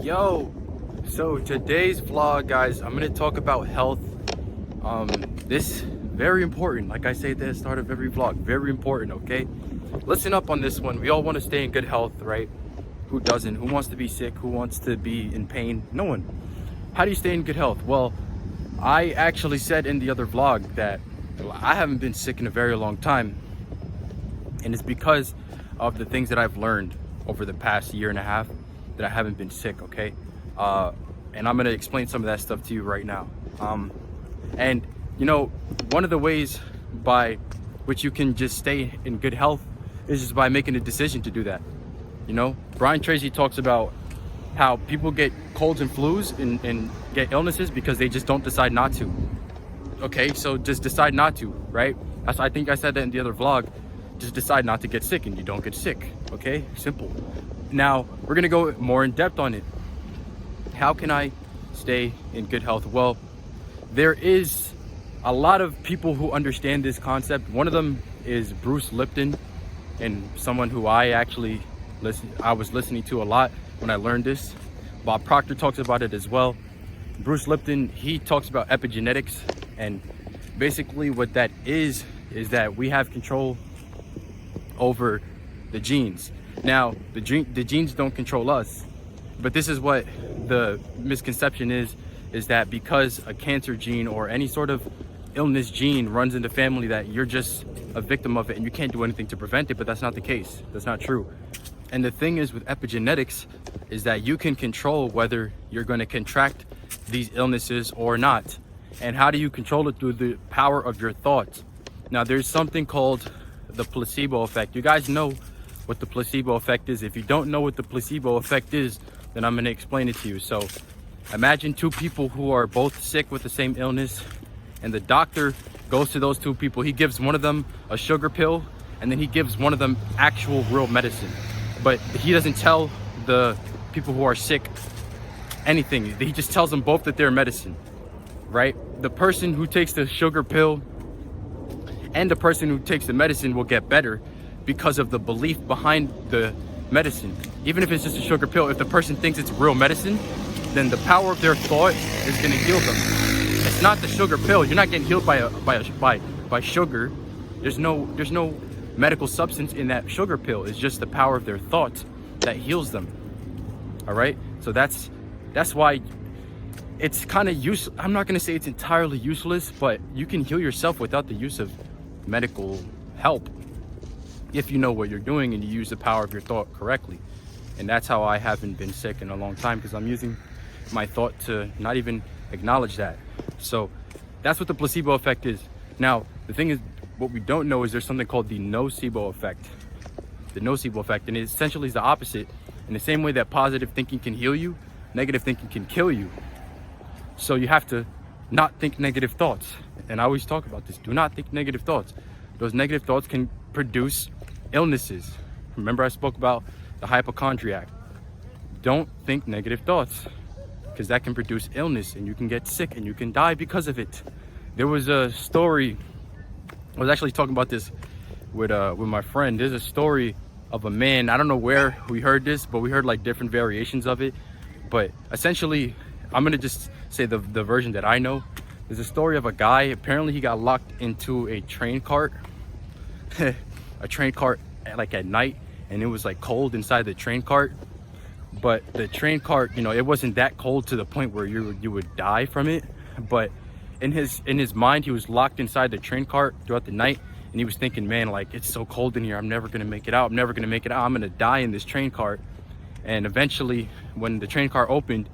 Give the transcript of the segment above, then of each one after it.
Yo, so today's vlog, guys, I'm gonna talk about health. This very important, like I say at the start of every vlog, very important. Okay, listen up on this one. We all want to stay in good health, right? Who doesn't? Who wants to be sick? Who wants to be in pain? No one. How do you stay in good health? Well, I actually said in the other vlog that I haven't been sick in a very long time, and it's because of the things that I've learned over the past year and a half that I haven't been sick. Okay, and I'm gonna explain some of that stuff to you right now. And you know, one of the ways by which you can just stay in good health is just by making a decision to do that. You know, Brian Tracy talks about how people get colds and flus and get illnesses because they just don't decide not to. Okay, so just decide not to, right? I think I said that in the other vlog. Just decide not to get sick and you don't get sick. Okay, simple. Now we're gonna go more in depth on it. How can I stay in good health? Well, there is a lot of people who understand this concept. One of them is Bruce Lipton, and someone who I was listening to a lot when I learned this. Bob Proctor talks about it as well. Bruce Lipton, he talks about epigenetics, and basically what that is that we have control over the genes. Now, the genes don't control us, but this is what the misconception is that because a cancer gene or any sort of illness gene runs in the family, that you're just a victim of it and you can't do anything to prevent it. But that's not the case. That's not true. And the thing is with epigenetics is that you can control whether you're going to contract these illnesses or not. And how do you control it? Through the power of your thoughts. Now, there's something called the placebo effect. You guys know what the placebo effect is. If you don't know what the placebo effect is, then I'm going to explain it to you. So imagine two people who are both sick with the same illness, and the doctor goes to those two people. He gives one of them a sugar pill, and then he gives one of them actual real medicine. But he doesn't tell the people who are sick anything. He just tells them both that they're medicine, right? The person who takes the sugar pill and the person who takes the medicine will get better because of the belief behind the medicine. Even if it's just a sugar pill, if the person thinks it's real medicine, then the power of their thought is going to heal them. It's not the sugar pill. You're not getting healed by sugar. There's no medical substance in that sugar pill. It's just the power of their thoughts that heals them. All right. So that's why it's kind of useless. I'm not going to say it's entirely useless, but you can heal yourself without the use of medical help if you know what you're doing and you use the power of your thought correctly. And that's how I haven't been sick in a long time, because I'm using my thought to not even acknowledge that. So that's what the placebo effect is. Now, the thing is, what we don't know is there's something called the nocebo effect. The nocebo effect, and it essentially is the opposite. In the same way that positive thinking can heal you, negative thinking can kill you. So you have to not think negative thoughts. And I always talk about this. Do not think negative thoughts. Those negative thoughts can produce illnesses. Remember I spoke about the hypochondriac. Don't think negative thoughts, because that can produce illness and you can get sick and you can die because of it. There was a story, I was actually talking about this with my friend. There's a story of a man, I don't know where we heard this, but we heard like different variations of it. But essentially, I'm gonna just say the version that I know. There's a story of a guy, apparently he got locked into a train cart, a train cart like at night, and it was like cold inside the train cart. But the train cart, you know, it wasn't that cold to the point where you would die from it. But in his mind, he was locked inside the train cart throughout the night, and he was thinking, man, like, it's so cold in here, I'm never gonna make it out. I'm gonna die in this train cart. And eventually, when the train cart opened,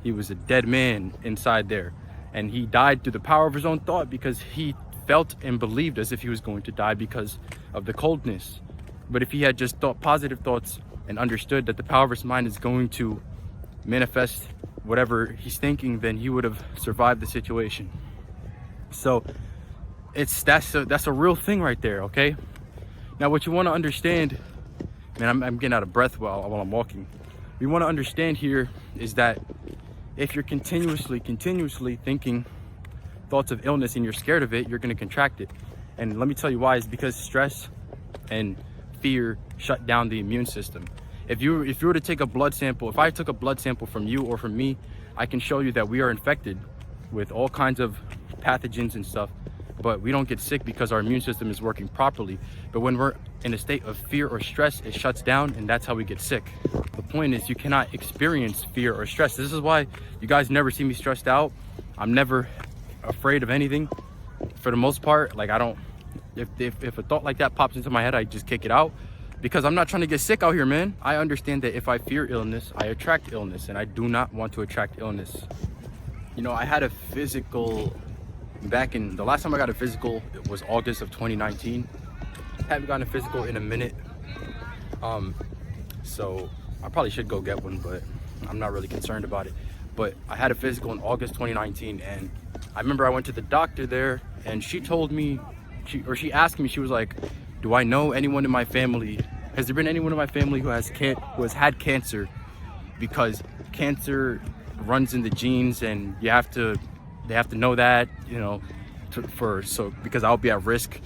he was a dead man inside there. And he died through the power of his own thought, because he felt and believed as if he was going to die because of the coldness. But if he had just thought positive thoughts and understood that the power of his mind is going to manifest whatever he's thinking, then he would have survived the situation. So that's a real thing right there. Okay, now what you want to understand, man, I'm getting out of breath while I'm walking. What you want to understand here is that if you're continuously thinking thoughts of illness and you're scared of it, you're going to contract it. And let me tell you why. Is because stress and fear shut down the immune system. If you were to take a blood sample, if I took a blood sample from you or from me, I can show you that we are infected with all kinds of pathogens and stuff, but we don't get sick because our immune system is working properly. But when we're in a state of fear or stress, it shuts down, and that's how we get sick. The point is, you cannot experience fear or stress. This is why you guys never see me stressed out. I'm never afraid of anything for the most part. Like, I don't, if a thought like that pops into my head, I just kick it out, because I'm not trying to get sick out here, man. I understand that if I fear illness, I attract illness, and I do not want to attract illness. You know, I had a physical back in, the last time I got a physical, it was August of 2019. Haven't gotten a physical in a minute. So I probably should go get one, but I'm not really concerned about it. But I had a physical in August 2019, and I remember I went to the doctor there, and she told me, she asked me, she was like, do I know anyone in my family, has there been anyone in my family who has had cancer? Because cancer runs in the genes, and they have to know that, you know, because I'll be at risk.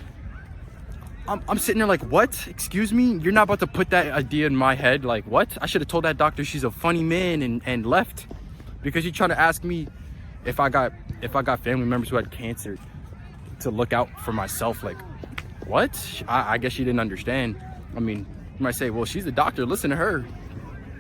I'm sitting there like, what? Excuse me? You're not about to put that idea in my head? Like, what? I should have told that doctor she's a funny man and left, because you're trying to ask me if I got family members who had cancer to look out for myself. Like, what? I guess she didn't understand. I mean, you might say, well, she's a doctor, listen to her.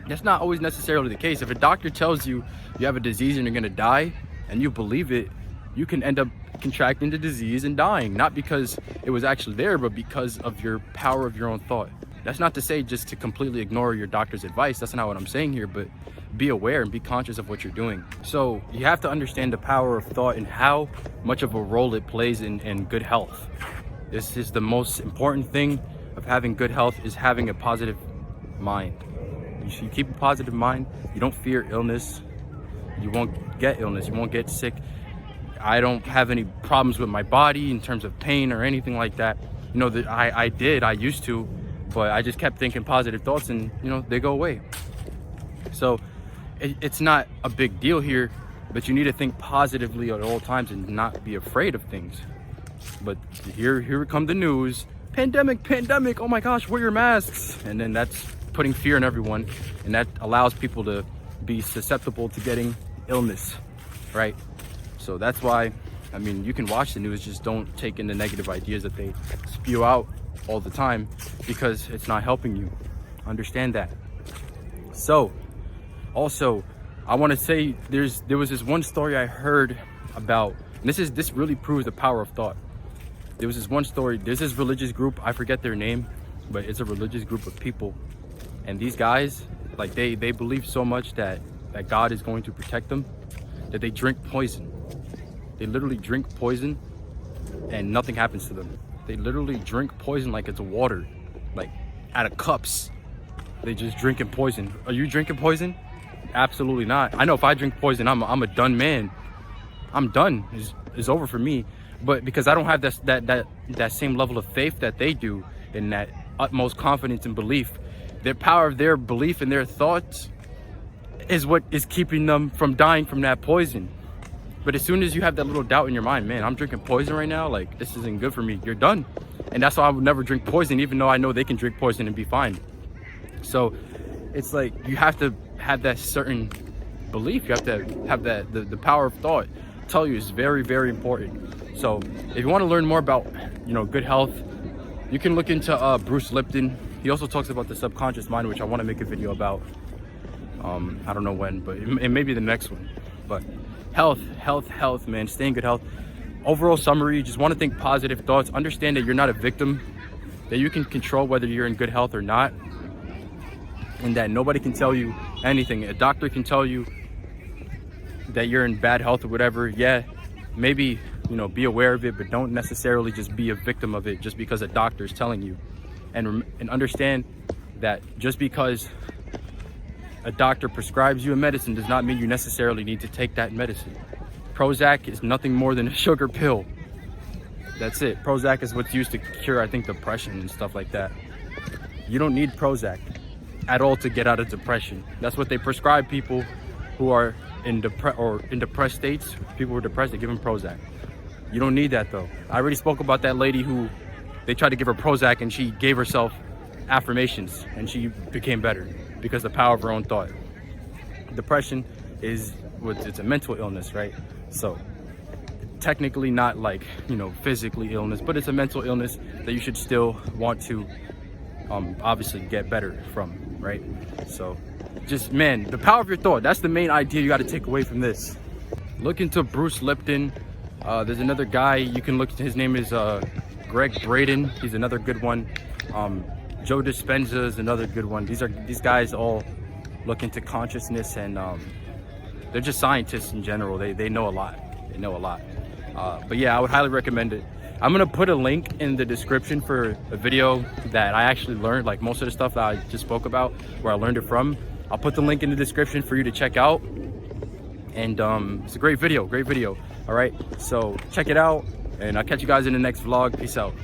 That's not always necessarily the case. If a doctor tells you you have a disease and you're gonna die, and you believe it, you can end up contracting the disease and dying, not because it was actually there, but because of your power of your own thought. That's not to say just to completely ignore your doctor's advice. That's not what I'm saying here, but be aware and be conscious of what you're doing. So you have to understand the power of thought and how much of a role it plays in good health. This is the most important thing of having good health, is having a positive mind. You keep a positive mind, you don't fear illness, you won't get illness, you won't get sick. I don't have any problems with my body in terms of pain or anything like that. You know, that I used to, but I just kept thinking positive thoughts, and you know, they go away. So it's not a big deal here, but you need to think positively at all times and not be afraid of things. But here come the news, pandemic, oh my gosh, wear your masks, and then that's putting fear in everyone, and that allows people to be susceptible to getting illness, right? So that's why, I mean, you can watch the news, just don't take in the negative ideas that they spew out all the time, because it's not helping you. Understand that. So also, I want to say there was this one story I heard about, and this really proves the power of thought. There was this one story, there's this religious group, I forget their name, but it's a religious group of people, and these guys, like, they believe so much that God is going to protect them, that they drink poison. They literally drink poison and nothing happens to them. They literally drink poison like it's water, like out of cups. They just drinking poison. Are you drinking poison? Absolutely not. I know if I drink poison, I'm a done man. I'm done. It's over for me. But because I don't have that same level of faith that they do, and that utmost confidence and belief, their power of their belief and their thoughts is what is keeping them from dying from that poison. But as soon as you have that little doubt in your mind, man, I'm drinking poison right now, like, this isn't good for me, you're done. And that's why I would never drink poison, even though I know they can drink poison and be fine. So it's like, you have to have that certain belief. You have to have that the power of thought. I tell you, is very, very important. So if you want to learn more about, you know, good health, you can look into Bruce Lipton. He also talks about the subconscious mind, which I want to make a video about. I don't know when, but it may be the next one. But health, man, stay in good health. Overall summary, just want to think positive thoughts. Understand that you're not a victim, that you can control whether you're in good health or not, and that nobody can tell you anything. A doctor can tell you that you're in bad health or whatever. Yeah, maybe, you know, be aware of it, but don't necessarily just be a victim of it just because a doctor is telling you. And understand that just because a doctor prescribes you a medicine does not mean you necessarily need to take that medicine. Prozac is nothing more than a sugar pill. That's it. Prozac is what's used to cure, I think, depression and stuff like that. You don't need Prozac at all to get out of depression. That's what they prescribe people who are in depressed states. People who are depressed, they give them Prozac. You don't need that though. I already spoke about that lady who they tried to give her Prozac and she gave herself affirmations and she became better. because the power of our own thought. Depression is it's a mental illness, right? So technically not like, you know, physically illness, but it's a mental illness that you should still want to obviously get better from, right? So just, man, the power of your thought, that's the main idea you got to take away from this. Look into Bruce Lipton. There's another guy you can look into, his name is Greg Braden. He's another good one. Joe Dispenza is another good one. These guys all look into consciousness, and they're just scientists in general. They know a lot. They know a lot. But yeah, I would highly recommend it. I'm gonna put a link in the description for a video that I actually learned, like most of the stuff that I just spoke about, where I learned it from. I'll put the link in the description for you to check out. And it's a great video, All right, so check it out, and I'll catch you guys in the next vlog. Peace out.